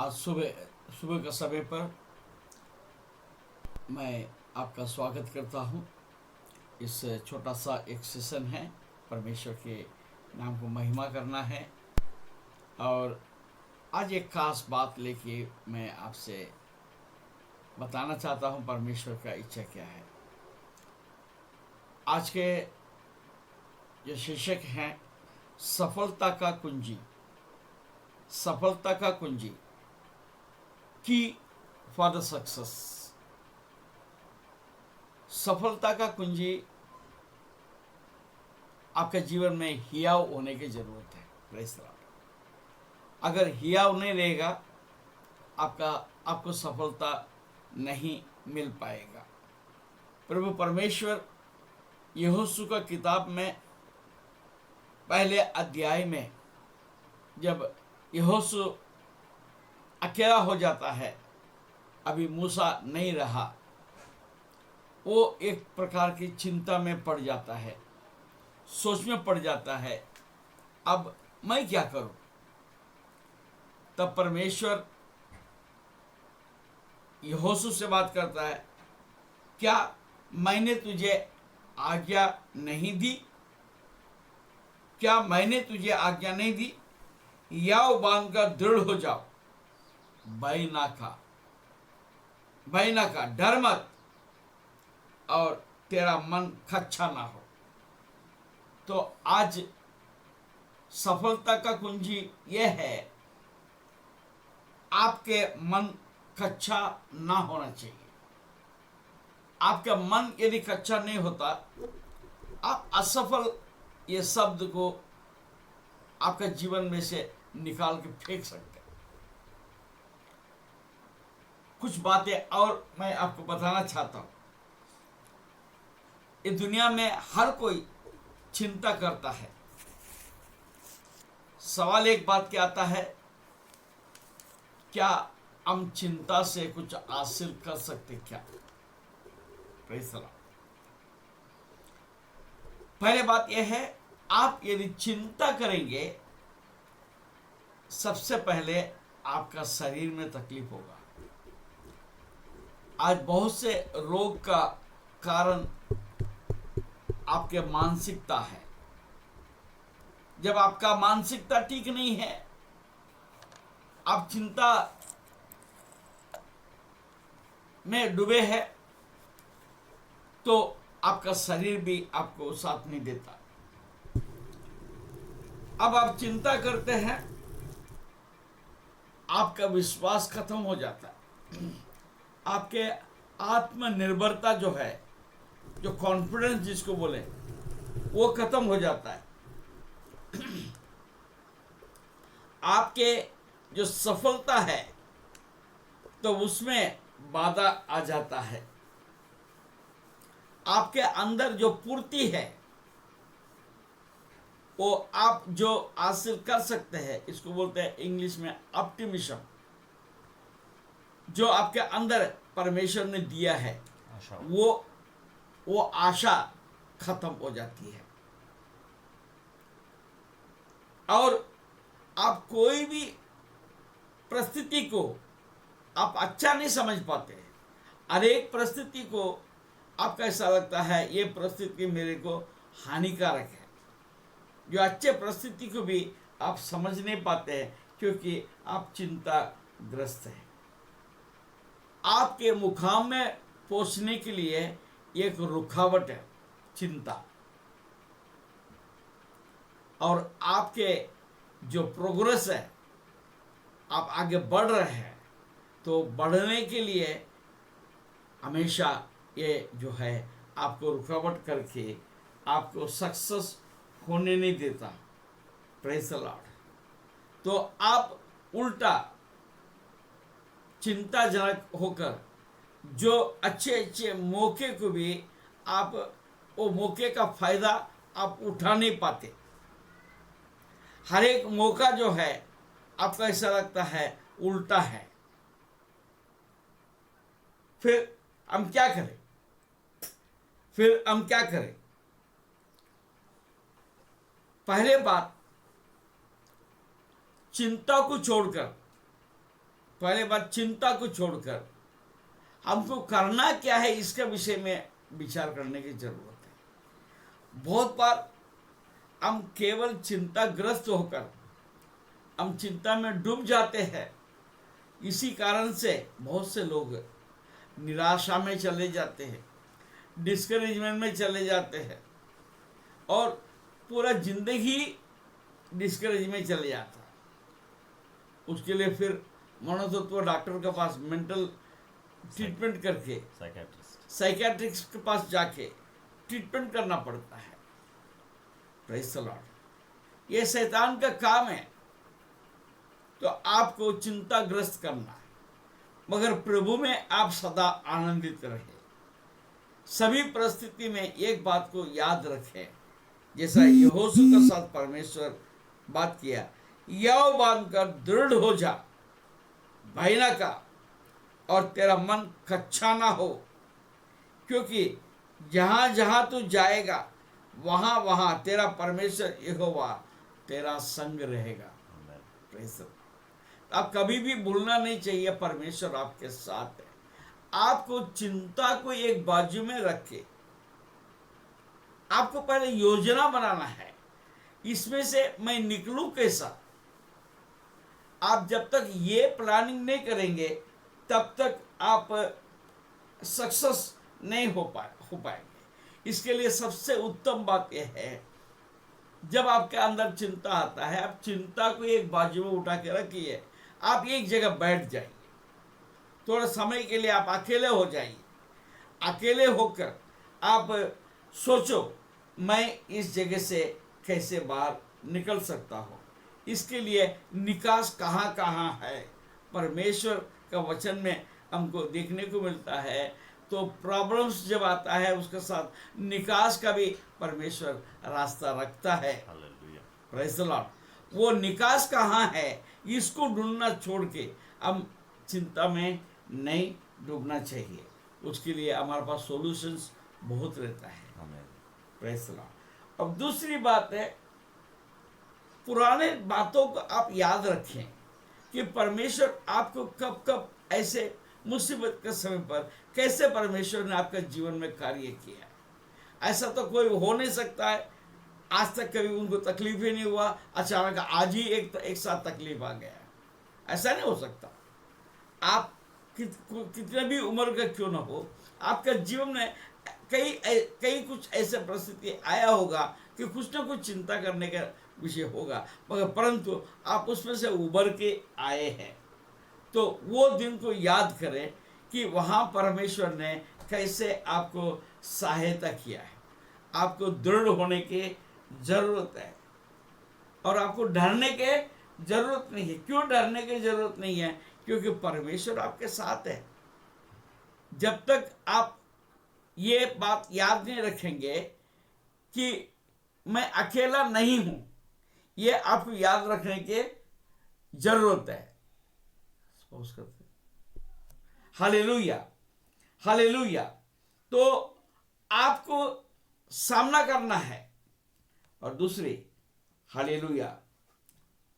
आज सुबह सुबह का समय पर मैं आपका स्वागत करता हूँ। इस छोटा सा एक सेशन है, परमेश्वर के नाम को महिमा करना है। और आज एक खास बात लेके मैं आपसे बताना चाहता हूँ परमेश्वर का इच्छा क्या है। आज के जो शीर्षक हैं, सफलता का कुंजी। सफलता का कुंजी, की फॉर द सक्सेस। सफलता का कुंजी आपके जीवन में हियाव होने की जरूरत है। Praise the Lord. अगर हियाव नहीं रहेगा, आपको सफलता नहीं मिल पाएगा। प्रभु परमेश्वर यहोशू का किताब में पहले अध्याय में जब यहोशू अकेला हो जाता है, अभी मूसा नहीं रहा, वो एक प्रकार की चिंता में पड़ जाता है, सोच में पड़ जाता है, अब मैं क्या करूं। तब परमेश्वर यहोशू से बात करता है, क्या मैंने तुझे आज्ञा नहीं दी? क्या मैंने तुझे आज्ञा नहीं दी? याव बांधकर दृढ़ हो जाओ, भय ना खा, डर मत, और तेरा मन खच्चा ना हो। तो आज सफलता का कुंजी यह है, आपके मन कच्चा ना होना चाहिए। आपका मन यदि कच्चा नहीं होता, आप असफल ये शब्द को आपके जीवन में से निकाल के फेंक सकते हैं। कुछ बातें और मैं आपको बताना चाहता हूं। इस दुनिया में हर कोई चिंता करता है। सवाल एक बात क्या आता है, क्या हम चिंता से कुछ हासिल कर सकते क्या? Praise the Lord. पहले बात यह है, आप यदि चिंता करेंगे, सबसे पहले आपका शरीर में तकलीफ होगा। आज बहुत से रोग का कारण आपके मानसिकता है। जब आपका मानसिकता ठीक नहीं है, आप चिंता में डूबे हैं, तो आपका शरीर भी आपको साथ नहीं देता। अब आप चिंता करते हैं, आपका विश्वास खत्म हो जाता है। आपके आत्मनिर्भरता जो है, जो कॉन्फिडेंस जिसको बोले, वो खत्म हो जाता है। आपके जो सफलता है, तो उसमें बाधा आ जाता है। आपके अंदर जो पूर्ति है, वो आप जो हासिल कर सकते हैं, इसको बोलते हैं इंग्लिश में ऑप्टिमिज्म। जो आपके अंदर परमेश्वर ने दिया है, वो आशा खत्म हो जाती है। और आप कोई भी परिस्थिति को आप अच्छा नहीं समझ पाते। हर एक परिस्थिति को आपका ऐसा लगता है, ये परिस्थिति मेरे को हानिकारक है। जो अच्छे परिस्थिति को भी आप समझ नहीं पाते हैं, क्योंकि आप चिंताग्रस्त हैं। आपके मुकाम में पहुंचने के लिए एक रुकावट है चिंता। और आपके जो प्रोग्रेस है, आप आगे बढ़ रहे हैं, तो बढ़ने के लिए हमेशा ये जो है आपको रुकावट करके आपको सक्सेस होने नहीं देता। Praise the Lord. तो आप उल्टा चिंताजनक होकर जो अच्छे अच्छे मौके को भी आप वो मौके का फायदा आप उठा नहीं पाते। हर एक मौका जो है आपका ऐसा लगता है उल्टा है। फिर हम क्या करें? पहले बात, चिंता को छोड़कर पहले बात चिंता को छोड़कर हमको करना क्या है इसके विषय में विचार करने की जरूरत है। बहुत बार हम केवल चिंताग्रस्त होकर हम चिंता में डूब जाते हैं। इसी कारण से बहुत से लोग निराशा में चले जाते हैं, डिस्करेजमेंट में चले जाते हैं और पूरा जिंदगी डिस्करेज में चले जाता है। उसके लिए फिर मनोतत्व डॉक्टर के पास मेंटल ट्रीटमेंट करके साइकियाट्रिस्ट के पास जाके ट्रीटमेंट करना पड़ता है। Praise the Lord. ये शैतान का काम है। तो आपको चिंताग्रस्त करना है, मगर प्रभु में आप सदा आनंदित रहे। सभी परिस्थिति में एक बात को याद रखें, जैसा यहोशू के साथ परमेश्वर बात किया, याव बांधकर दृढ़ हो जा, भय न का, और तेरा मन कच्चा ना हो, क्योंकि जहां जहां तू जाएगा वहां वहां तेरा परमेश्वर यहोवा तेरा संग रहेगा। आप कभी भी भूलना नहीं चाहिए, परमेश्वर आपके साथ है। आपको चिंता को एक बाजू में रखे, आपको पहले योजना बनाना है, इसमें से मैं निकलूं कैसा। आप जब तक ये प्लानिंग नहीं करेंगे तब तक आप सक्सेस नहीं हो पाएंगे। इसके लिए सबसे उत्तम बात यह है, जब आपके अंदर चिंता आता है, आप चिंता को एक बाजू में उठा के रखिए, आप एक जगह बैठ जाइए, थोड़ा समय के लिए आप अकेले हो जाइए। अकेले होकर आप सोचो, मैं इस जगह से कैसे बाहर निकल सकता हूँ। इसके लिए निकास कहाँ कहाँ है, परमेश्वर का वचन में हमको देखने को मिलता है। तो प्रॉब्लम्स जब आता है उसके साथ निकास का भी परमेश्वर रास्ता रखता है। Praise the Lord. वो निकास कहाँ है, इसको ढूंढना छोड़ के हम चिंता में नहीं डूबना चाहिए। उसके लिए हमारे पास सॉल्यूशंस बहुत रहता है। Praise the Lord. अब दूसरी बात है, पुराने बातों को आप याद रखें कि परमेश्वर आपको कब कब ऐसे मुसीबत के समय पर कैसे परमेश्वर ने आपके जीवन में कार्य किया है। ऐसा तो कोई हो नहीं सकता है, आज तक कभी उनको तकलीफ ही नहीं हुआ, अचानक आज ही एक साथ तकलीफ आ गया, ऐसा नहीं हो सकता। आप कितने भी उम्र का क्यों ना हो, आपके जीवन में कई कुछ ऐसे परिस्थिति आया होगा कि कुछ ना कुछ चिंता करने का विषय होगा, मगर परंतु आप उसमें से उबर के आए हैं। तो वो दिन को याद करें कि वहाँ परमेश्वर ने कैसे आपको सहायता किया है। आपको दृढ़ होने की जरूरत है और आपको डरने की जरूरत नहीं है। क्यों डरने की जरूरत नहीं है? क्योंकि परमेश्वर आपके साथ है। जब तक आप ये बात याद नहीं रखेंगे कि मैं अकेला नहीं हूं, ये आपको याद रखने की जरूरत है। Hallelujah, hallelujah. तो आपको सामना करना है। और दूसरी, हालेलुया,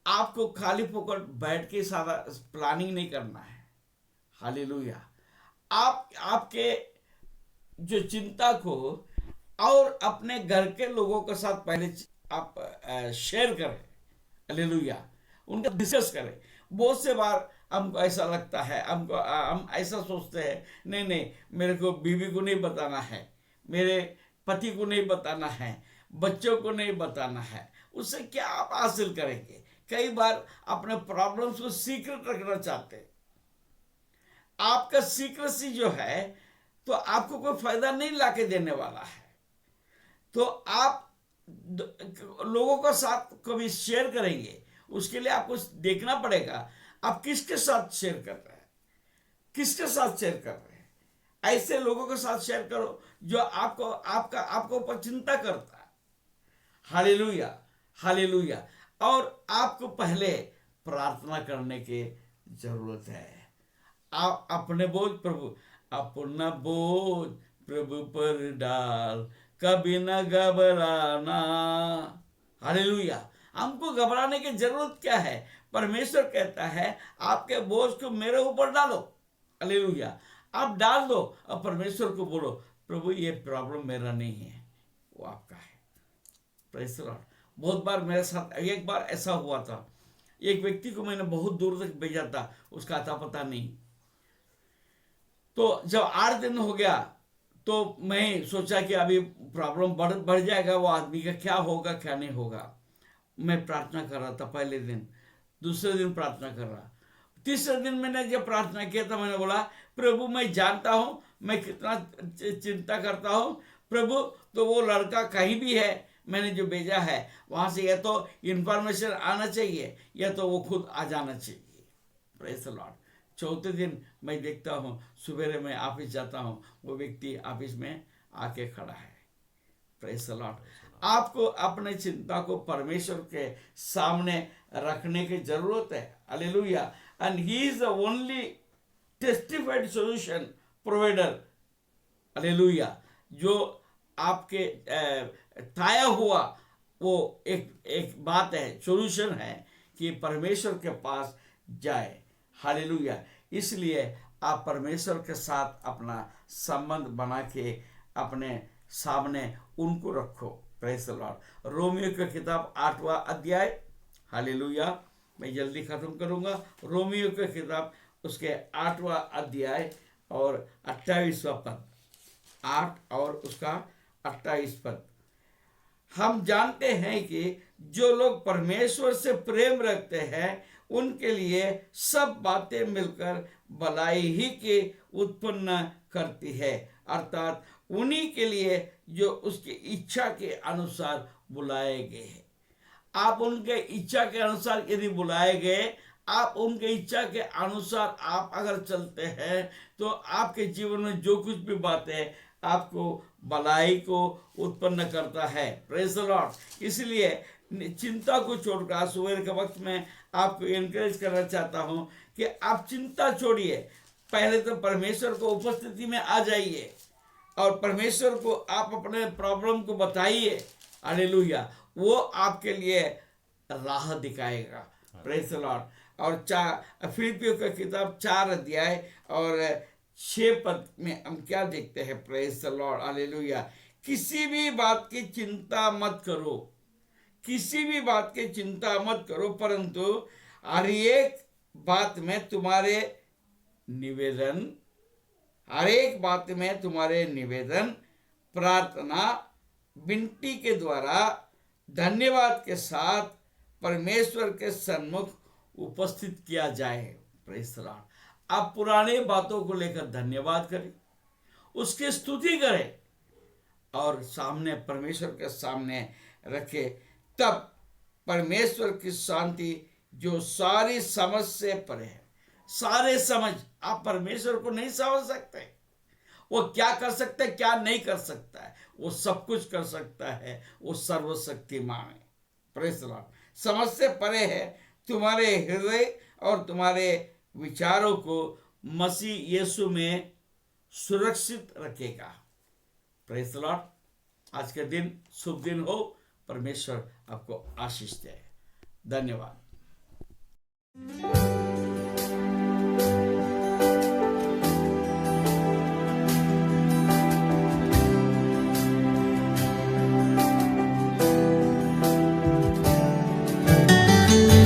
आपको खाली फोकट बैठ के सारा प्लानिंग नहीं करना है। हालेलुया। आपके जो चिंता को और अपने घर के लोगों के साथ पहले आप शेयर करें। हालेलुया। उनका डिस्कस करें। बहुत से बार हमको ऐसा लगता है, हम ऐसा सोचते हैं, नहीं, मेरे को बीवी को नहीं बताना है, मेरे पति को नहीं बताना है, बच्चों को नहीं बताना है। उससे क्या आप हासिल करेंगे? कई बार अपने प्रॉब्लम्स को सीक्रेट रखना चाहते हैं। आपका सीक्रेसी जो है तो आपको कोई फायदा नहीं लाके देने वाला है। तो आप लोगों के साथ कभी शेयर करेंगे, उसके लिए आपको देखना पड़ेगा आप किसके साथ शेयर कर रहे हैं, किसके साथ शेयर कर रहे हैं। ऐसे लोगों के साथ शेयर करो जो आपको ऊपर चिंता करता है। Hallelujah, hallelujah. और आपको पहले प्रार्थना करने की जरूरत है। आप अपने बोझ प्रभु, अपना बोझ प्रभु पर डाल, कभी न घबराना। हालेलुया। हमको घबराने की जरूरत क्या है? परमेश्वर कहता है आपके बोझ को मेरे ऊपर डालो, हालेलुया। आप डाल दो और परमेश्वर को बोलो प्रभु ये प्रॉब्लम मेरा नहीं है, वो आपका है। Praise the Lord. बहुत बार मेरे साथ, एक बार ऐसा हुआ था, एक व्यक्ति को मैंने बहुत दूर तक भेजा था, उसका अता पता नहीं। तो जब 8 दिन हो गया तो मैं सोचा कि अभी प्रॉब्लम बढ़ जाएगा, वो आदमी का क्या होगा क्या नहीं होगा। मैं प्रार्थना कर रहा था पहले दिन, दूसरे दिन प्रार्थना कर रहा, तीसरे दिन मैंने जब प्रार्थना किया था, मैंने बोला प्रभु मैं जानता हूं मैं कितना चिंता करता हूं प्रभु, तो वो लड़का कहीं भी है, मैंने जो भेजा है वहां से या तो इंफॉर्मेशन आना चाहिए या तो वो खुद आ जाना चाहिए। Praise the Lord. चौथे दिन मैं देखता हूँ, सुबह में ऑफिस जाता हूँ, वो व्यक्ति ऑफिस में आके खड़ा है। Praise the Lord. आपको अपने चिंता को परमेश्वर के सामने रखने की जरूरत है, hallelujah. And he is the only testified solution provider, hallelujah. जो आपके ताया हुआ वो एक बात है, सॉल्यूशन है कि परमेश्वर के पास जाए, हालेलुया। इसलिए आप परमेश्वर के साथ अपना संबंध बना के अपने सामने उनको रखो। Praise the Lord. रोमियो की किताब 8वां अध्याय, हालेलुया, मैं जल्दी खत्म करूंगा। रोमियो की किताब उसके 8वां अध्याय और 28वां पद, 8 और उसका 28 पद। हम जानते हैं कि जो लोग परमेश्वर से प्रेम रखते हैं उनके लिए सब बातें मिलकर भलाई ही के उत्पन्न करती है, अर्थात उन्हीं के लिए जो उसकी इच्छा के अनुसार बुलाए गए हैं। आप उनके इच्छा के अनुसार यदि बुलाए गए, आप उनके इच्छा के अनुसार आप अगर चलते हैं तो आपके जीवन में जो कुछ भी बातें आपको भलाई को उत्पन्न करता है। Praise the Lord. इसलिए चिंता को छोड़कर सुबह के वक्त में आपको एनकरेज करना चाहता हूं कि आप चिंता छोड़िए, पहले तो परमेश्वर को उपस्थिति में आ जाइए और परमेश्वर को आप अपने प्रॉब्लम को बताइए, हालेलुया। वो आपके लिए राह दिखाएगा। Praise the Lord. और फिलिपियों का किताब 4 अध्याय और 6 पद में हम क्या देखते हैं? Praise the Lord, hallelujah. किसी भी बात की चिंता मत करो, किसी भी बात की चिंता मत करो, परंतु हर एक बात में तुम्हारे निवेदन, हर एक बात में तुम्हारे निवेदन, प्रार्थना, विनती के द्वारा धन्यवाद के साथ परमेश्वर के सन्मुख उपस्थित किया जाए। Praise the Lord. आप पुराने बातों को लेकर धन्यवाद करें, उसकी स्तुति करें और सामने परमेश्वर के सामने रखे, तब परमेश्वर की शांति जो सारी समझ से परे है, सारे समझ, आप परमेश्वर को नहीं समझ सकते, वो क्या कर सकता है क्या नहीं कर सकता है, वो सब कुछ कर सकता है, वो सर्वशक्तिमान है। Praise the Lord. समझ से परे है, तुम्हारे हृदय और तुम्हारे विचारों को मसीह यीशु में सुरक्षित रखेगा। Praise the Lord. आज का दिन शुभ दिन हो, परमेश्वर आपको आशीष दे। धन्यवाद।